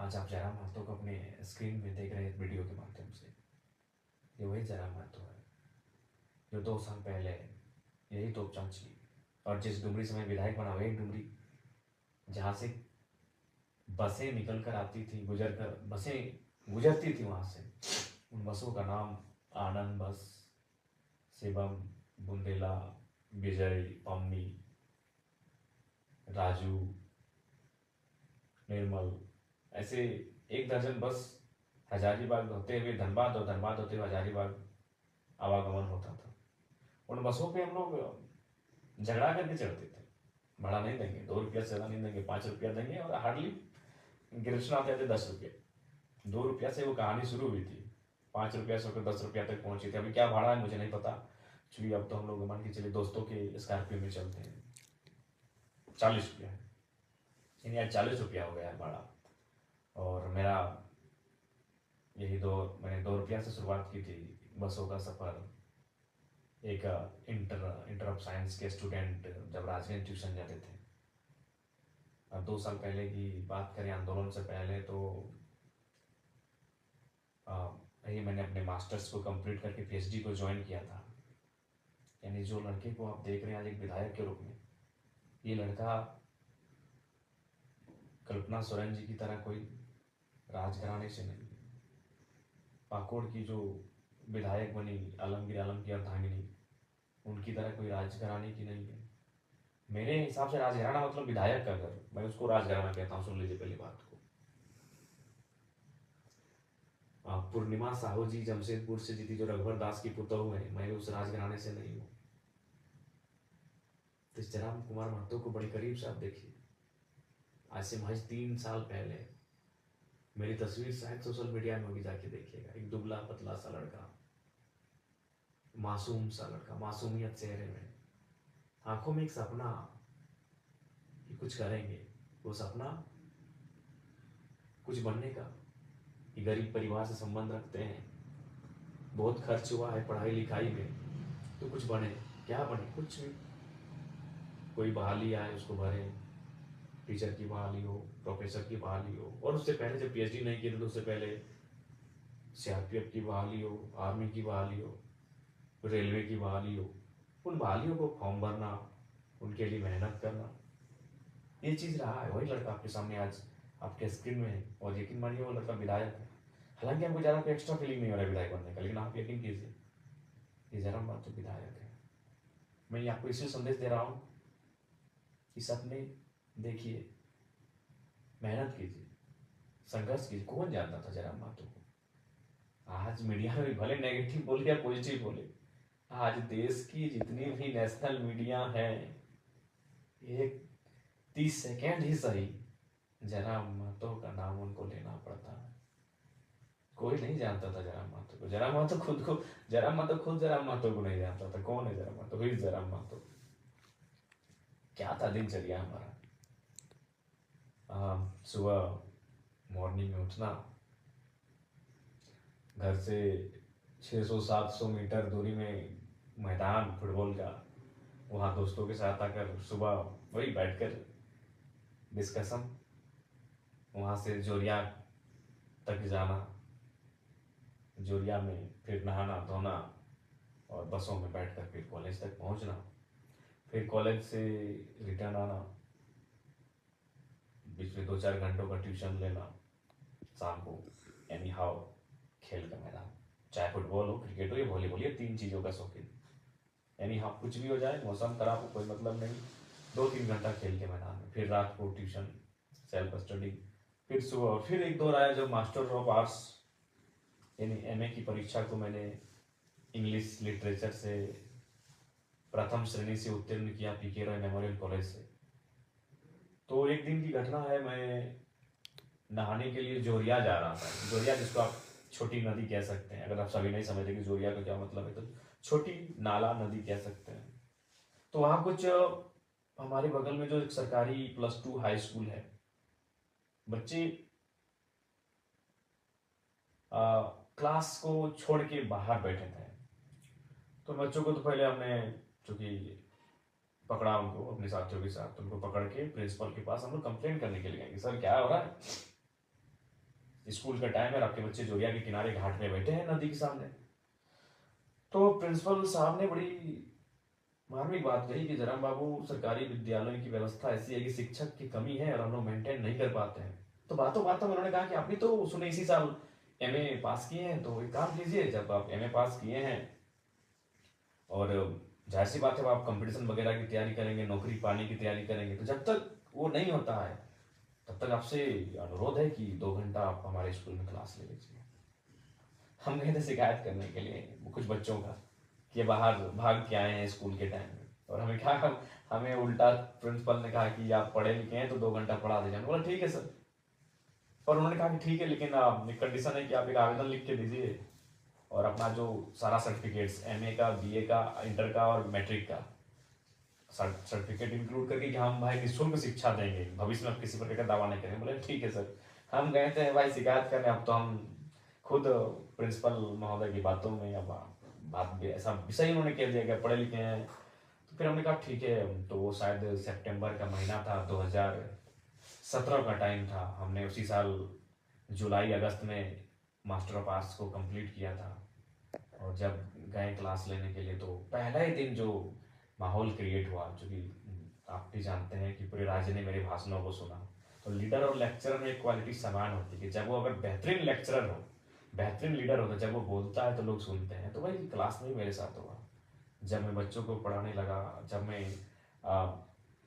आज आप जयराम महतो को अपने स्क्रीन में देख रहे हैं वीडियो के माध्यम से। ये वही जयराम महतो है जो 2 साल पहले यही तोपचांची और जिस डुमरी से मैं विधायक बना, वही डुमरी जहाँ से बसें निकल कर आती थी, बसें गुजरती थी वहाँ से। उन बसों का नाम आनंद बस, शिवम, बुंदेला, विजय, पम्मी, राजू, निर्मल, ऐसे 1 दर्जन बस हजारीबाग होते हुए धनबाद और धनबाद होते हुए हजारीबाग आवागमन होता था। उन बसों पे हम लोग झगड़ा करके चढ़ते थे, भाड़ा नहीं देंगे, 2 रुपया से ज़्यादा नहीं देंगे, 5 रुपया देंगे, और हार्डली गिरफ्तार आते थे 10 रुपये। 2 रुपया से वो कहानी शुरू हुई थी, 5 रुपया से होकर 10 रुपया तक पहुंची थी। अभी क्या भाड़ा है मुझे नहीं पता, क्योंकि अब तो हम लोग मान के चलिए दोस्तों के स्कॉर्पियो में चलते हैं। 40 रुपया है, यानी आज 40 रुपया हो गया है भाड़ा। और मेरा मैंने 2 रुपया से शुरुआत की थी बसों का सफ़र। एक इंटर ऑफ साइंस के स्टूडेंट जब राजगंज ट्यूशन जाते थे, अब 2 साल पहले की बात करें, आंदोलन से पहले, तो यही मैंने अपने मास्टर्स को कंप्लीट करके पीएचडी को ज्वाइन किया था। यानी जो लड़के को आप देख रहे हैं आज एक विधायक के रूप में, ये लड़का कल्पना सोरेन जी की तरह कोई राजघराने से नहीं। पाकोड़ की जो विधायक बनी आलमगीर आलम की अर्धांगिनी, उनकी तरह कोई राजघराने की नहीं है। मेरे हिसाब से राजघराना मतलब विधायक का घर, मैं उसको राजघराना कहता हूँ। सुन लीजिए पहली बात को। पूर्णिमा साहू जी जमशेदपुर से जीती, जो रघुवर दास की पुतोहू है, मैं उस राजघराने से नहीं हूँ। तो जयराम कुमार महतो को बड़ी करीब से आप देखिए। आज से महज 3 साल पहले मेरी तस्वीर शायद सोशल मीडिया में होगी, जाके देखिएगा। एक दुबला पतला सा लड़का, मासूम सा लड़का, मासूमियत चेहरे में, आंखों में एक सपना कि कुछ करेंगे। वो सपना कुछ बनने का, कि गरीब परिवार से संबंध रखते हैं, बहुत खर्च हुआ है पढ़ाई लिखाई में, तो कुछ बने। क्या बने? कुछ भी। कोई बहाली आए उसको भरे, टीचर की बहाली हो, प्रोफेसर की बहाली हो, और उससे पहले जब पीएचडी नहीं किए थे तो उससे पहले सीआरपीएफ की बहाली हो, आर्मी की बहाली हो, रेलवे की बहाली हो। उन बहालियों को फॉर्म भरना, उनके लिए मेहनत करना, ये चीज़ रहा है। वही लड़का आपके सामने आज आपके स्क्रीन में है, और यकीन मानिए वो लड़का विधायक है। हालांकि हमको ज़्यादा कोई एक्स्ट्रा फीलिंग नहीं हो रहा है विधायक बनने का, लेकिन आप यकीन कीजिए ये जयराम महतो विधायक है। मैं ये आपको इसलिए संदेश दे रहा हूँ कि सपने देखिए, मेहनत कीजिए, संघर्ष कीजिए। कौन जानता था जयराम महतो को? आज मीडिया में भले नेगेटिव बोले या पॉजिटिव बोले, आज देश की जितनी भी नेशनल मीडिया है, एक 30 सेकेंड ही सही जयराम महतो का नाम उनको लेना पड़ता है। कोई नहीं जानता था जयराम महतो को। जयराम महतो खुद जयराम महतो को नहीं जानता था। कौन है जयराम महतो? हुई जयराम महतो। क्या था दिनचर्या हमारा? सुबह मॉर्निंग में उठना, घर से 600-700 मीटर दूरी में मैदान फुटबॉल का, वहाँ दोस्तों के साथ आकर सुबह वही बैठकर डिस्कशन, वहाँ से जोरिया तक जाना, जोरिया में फिर नहाना धोना, और बसों में बैठकर फिर कॉलेज तक पहुँचना, फिर कॉलेज से रिटर्न आना, बीच में 2-4 घंटों का ट्यूशन लेना, शाम को एनी हाउ खेल का मैदान, चाहे फुटबॉल हो, क्रिकेट हो या वॉलीबॉल, ये 3 चीज़ों का शौकीन। यानी हाँ, कुछ भी हो जाए, मौसम खराब हो, कोई मतलब नहीं, 2-3 घंटा खेल के मैदान में, फिर रात को ट्यूशन, सेल्फ स्टडी, फिर सुबह फिर एक दौर आया जब मास्टर ऑफ आर्ट्स यानी एमए की परीक्षा को मैंने इंग्लिश लिटरेचर से प्रथम श्रेणी से उत्तीर्ण किया, पीके रॉय मेमोरियल कॉलेज से। तो एक दिन की घटना है, मैं नहाने के लिए जोरिया जा रहा था। जोरिया जिसको आप छोटी नदी कह सकते हैं, अगर आप सभी नहीं समझते कि जोरिया का क्या मतलब है, तो छोटी नाला नदी कह सकते हैं। तो वहाँ कुछ हमारे बगल में जो एक सरकारी +2 हाई स्कूल है, बच्चे क्लास को छोड़ के बाहर बैठे थे। तो बच्चों को तो पहले हमने, चूंकि पकड़ा उनको अपने साथियों के साथ, उनको पकड़ के प्रिंसिपल के पास हम लोग कंप्लेंट करने के लिए गए कि सर क्या हो रहा है। स्कूल का टाइम है और आपके बच्चे जोरिया के किनारे घाट में बैठे हैं नदी के सामने। तो प्रिंसिपल साहब ने बड़ी मार्मिक बात कही कि जयराम बाबू, सरकारी विद्यालयों की व्यवस्था ऐसी है कि शिक्षक की कमी है और हम लोग मेंटेन नहीं कर पाते हैं। तो बातों बातों में उन्होंने कहा कि आप भी तो सुने इसी साल एमए पास किए हैं, तो एक काम कीजिए, जब आप एमए पास किए हैं और जाहिर सी बात है आप कंपटीशन वगैरह की तैयारी करेंगे, नौकरी पाने की तैयारी करेंगे, तो जब तक वो नहीं होता है तब तक आपसे अनुरोध है कि 2 घंटा आप हमारे स्कूल में क्लास ले लीजिए। हम गए थे शिकायत करने के लिए कुछ बच्चों का कि ये बाहर भाग के आए हैं स्कूल के टाइम में, और हमें क्या, हमें उल्टा प्रिंसिपल ने कहा कि आप पढ़े लिखे हैं तो 2 घंटा पढ़ा दीजिए। बोला ठीक है सर, और उन्होंने कहा कि ठीक है, लेकिन कंडीशन है कि आप एक आवेदन लिख के दीजिए और अपना जो सारा सर्टिफिकेट्स एमए का, बीए का, इंटर का और मैट्रिक का सर्टिफिकेट इंक्लूड करके कि हम भाई निःशुल्क शिक्षा देंगे, भविष्य में आप किसी प्रकार का दावा नहीं करेंगे। बोले ठीक है सर। हम गए थे भाई शिकायत करने, अब तो हम खुद प्रिंसिपल महोदय की बातों में अब बात भी ऐसा विषय उन्होंने कह दिया कि पढ़े लिखे हैं। तो फिर हमने कहा ठीक है, तो वो शायद सितंबर का महीना था, 2017 का टाइम था। हमने उसी साल जुलाई अगस्त में मास्टर ऑफ आर्ट्स को कंप्लीट किया था। और जब गए क्लास लेने के लिए तो पहला ही दिन जो माहौल क्रिएट हुआ, जो कि आप भी जानते हैं कि पूरे राज्य ने मेरे भाषणों को सुना। तो लीडर और लेक्चरर में एक क्वालिटी समान होती है कि जब वो अगर बेहतरीन लेक्चरर हो, बेहतरीन लीडर हो, तो जब वो बोलता है तो लोग सुनते हैं। तो वही क्लास में ही मेरे साथ हुआ। जब मैं बच्चों को पढ़ाने लगा, जब मैं आ,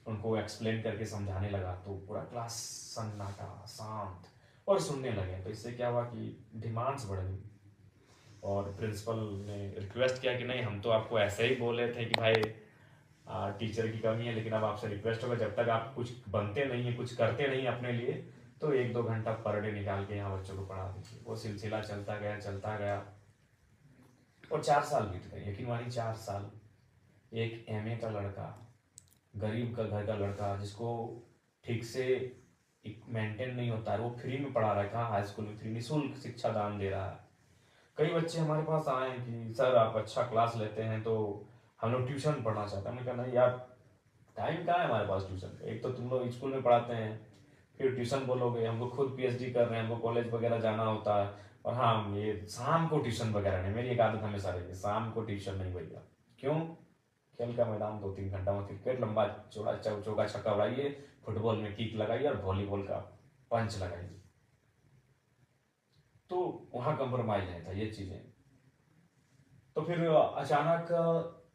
उनको एक्सप्लेन करके समझाने लगा, तो पूरा क्लास सन्नाटा, शांत और सुनने लगे। तो इससे क्या हुआ कि डिमांड्स बढ़ गई और प्रिंसिपल ने रिक्वेस्ट किया कि नहीं, हम तो आपको ऐसे ही बोले थे कि भाई टीचर की कमी है, लेकिन अब आपसे रिक्वेस्ट होगा जब तक आप कुछ बनते नहीं है, कुछ करते नहीं अपने लिए, तो 1-2 घंटा पर डे निकाल के यहाँ बच्चों को पढ़ा दीजिए। वो सिलसिला चलता गया, चलता गया और 4 साल बीत गए। यकीन मानिए 4 साल। एक एमए का लड़का, गरीब का घर का लड़का, जिसको ठीक से मेंटेन नहीं होता है, वो फ्री में पढ़ा रहा है। कहाँ हाई स्कूल में फ्री, निःशुल्क शिक्षा दान दे रहा है। कई बच्चे हमारे पास आए हैं कि सर आप अच्छा क्लास लेते हैं तो हम लोग ट्यूशन पढ़ना चाहते हैं। हमने कहा नहीं यार, टाइम कहाँ है हमारे पास ट्यूशन का। एक तो तुम लोग स्कूल में पढ़ाते हैं, फिर ट्यूशन बोलोगे, हमको खुद पीएचडी कर रहे हैं, हमको कॉलेज वगैरह जाना होता है। और हाँ, ये शाम को ट्यूशन वगैरह नहीं, मेरी एक आदत हमेशा रही है, शाम को ट्यूशन नहीं भैया। क्यों? खेल का मैदान 2-3 घंटा में क्रिकेट लंबा चौड़ा चौका छक्का उड़ाइए, फुटबॉल में किक लगाइए और वॉलीबॉल का पंच लगाइए। तो वहाँ कंप्रोमाइज नहीं था ये चीजें। तो फिर अचानक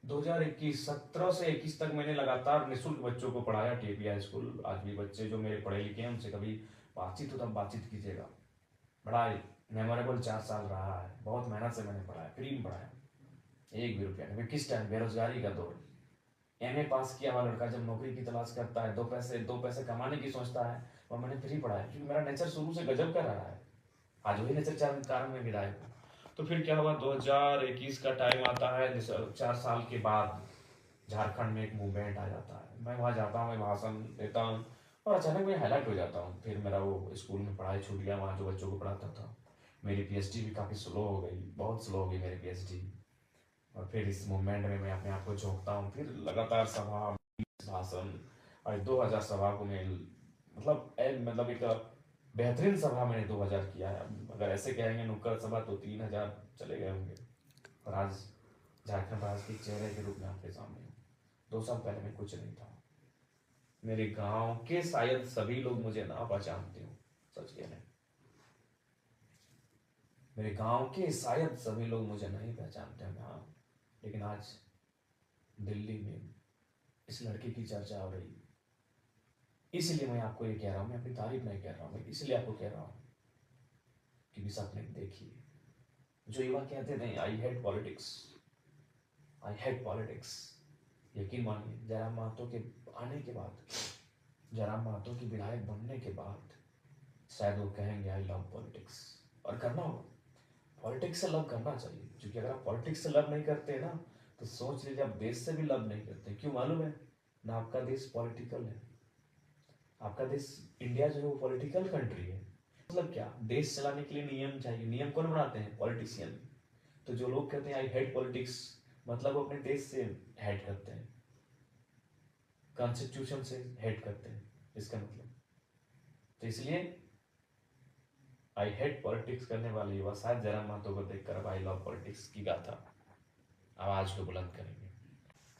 2021 17 से 21 तक मैंने लगातार निःशुल्क बच्चों को पढ़ाया टीपीआई स्कूल। आज भी बच्चे जो मेरे पढ़े लिखे हैं उनसे कभी बातचीत हो तब बातचीत कीजिएगा। बड़ा मेमोरेबल 4 साल रहा है, बहुत मेहनत से मैंने पढ़ाया, फ्री में पढ़ाया, 1 भी रुपया नहीं। किस टाइम? बेरोजगारी का दौर। एमए पास किया हुआ लड़का जब नौकरी की तलाश करता है, दो पैसे कमाने की सोचता है, और मैंने फ्री पढ़ाया क्योंकि मेरा नेचर शुरू से गजब का रहा है। आज वही नेचर कारण में विधायक हूँ। तो फिर क्या हुआ, 2021 का टाइम आता है, 4 साल के बाद झारखंड में एक मूवमेंट आ जाता है। मैं वहाँ जाता हूँ, मैं भाषण देता हूँ और अचानक मैं हाईलाइट हो जाता हूँ। फिर मेरा वो स्कूल में पढ़ाई छूट गया, वहाँ जो बच्चों को पढ़ाता था। मेरी पीएचडी भी काफ़ी स्लो हो गई, बहुत स्लो हो गई मेरी पीएचडी। और फिर इस मूवमेंट में मैं अपने आप को झोंकता हूँ, फिर लगातार सभा, भाषण, और 2000 सभा को मैं मतलब एक बेहतरीन सभा मैंने 2000 किया है। अगर ऐसे कहेंगे नुक्कड़ सभा तो 3000 चले गए होंगे। और आज झारखंड राज्य के चेहरे के रूप में आपके सामने हूँ। 2 साल पहले मैं कुछ नहीं था। मेरे गांव के शायद सभी लोग मुझे ना पहचानते हो, सच कह रहे हैं। मेरे गांव के शायद सभी लोग मुझे नहीं पहचानते हैं। हाँ, लेकिन आज दिल्ली में इस लड़के की चर्चा हो रही है। इसलिए मैं आपको ये कह रहा हूँ, मैं अपनी तारीफ नहीं कह रहा हूँ, मैं इसलिए आपको कह रहा हूँ कि सपने देखिए। जो युवा कहते थे I hate politics, I hate politics, यकीन मानिए जयराम महतो के आने के बाद, जयराम महतो की विधायक बनने के बाद शायद वो कहेंगे आई लव पॉलिटिक्स। और करना होगा, पॉलिटिक्स से लव करना चाहिए, क्योंकि अगर आप पॉलिटिक्स से लव नहीं करते ना, तो सोच लीजिए आप देश से भी लव नहीं करते। क्यों मालूम है ना? आपका देश पॉलिटिकल है। आपका देश इंडिया जो है वो पॉलिटिकल कंट्री है। मतलब क्या, देश चलाने के लिए नियम चाहिए। नियम कौन बनाते हैं? पॉलिटिशियन। तो जो लोग कहते हैं आई हेट पॉलिटिक्स, मतलब वो अपने देश से हेट करते हैं, कॉन्स्टिट्यूशन से हेट करते हैं, इसका मतलब। तो इसलिए आई हेट पॉलिटिक्स करने वाले युवा शायद जयराम महतो को देखकर अब आई लव पॉलिटिक्स की गाथा आवाज को बुलंद करेंगे।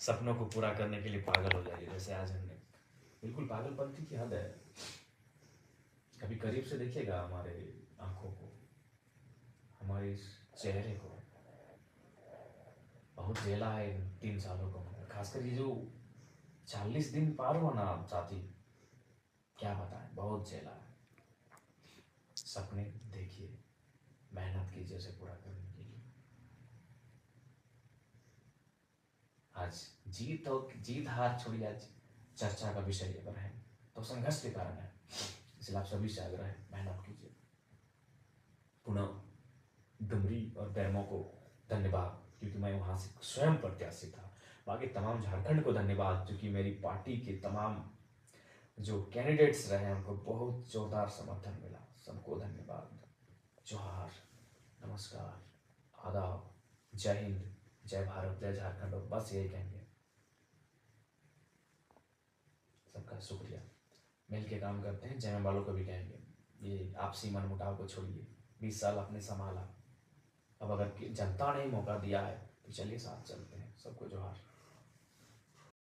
सपनों को पूरा करने के लिए पागल हो जाइए, जैसे आज हमने। बिल्कुल पागलपंथी की हद है। कभी करीब से देखिएगा हमारे आंखों को, हमारे इस चेहरे को। बहुत झेला है इन 3 सालों को हमने, खासकर ये जो 40 दिन पार हुआ ना साथी, क्या बताएं, बहुत झेला है। सपने देखिए, मेहनत कीजिए उसे पूरा करने के लिए। आज जीत हार छोड़िए, आज चर्चा का विषय अगर है तो संघर्ष के कारण है, इसलिए आप सभी से आग्रह है, मेहनत कीजिए। पुनः डुमरी और बैरमो को धन्यवाद, क्योंकि मैं वहां से स्वयं प्रत्याशी था। बाकी तमाम झारखंड को धन्यवाद, क्योंकि मेरी पार्टी के तमाम जो कैंडिडेट्स रहे उनको बहुत जोरदार समर्थन मिला। सबको धन्यवाद। जोहार, नमस्कार, आदाब, जय हिंद, जय भारत, जय झारखंड। और बस यही कहेंगे, सबका शुक्रिया। मिल के काम करते हैं। जय वालों को भी कहेंगे, ये आपसी मनमुटाव को छोड़िए। 20 साल आपने संभाला, अब अगर जनता ने मौका दिया है तो चलिए साथ चलते हैं। सबको जोहार।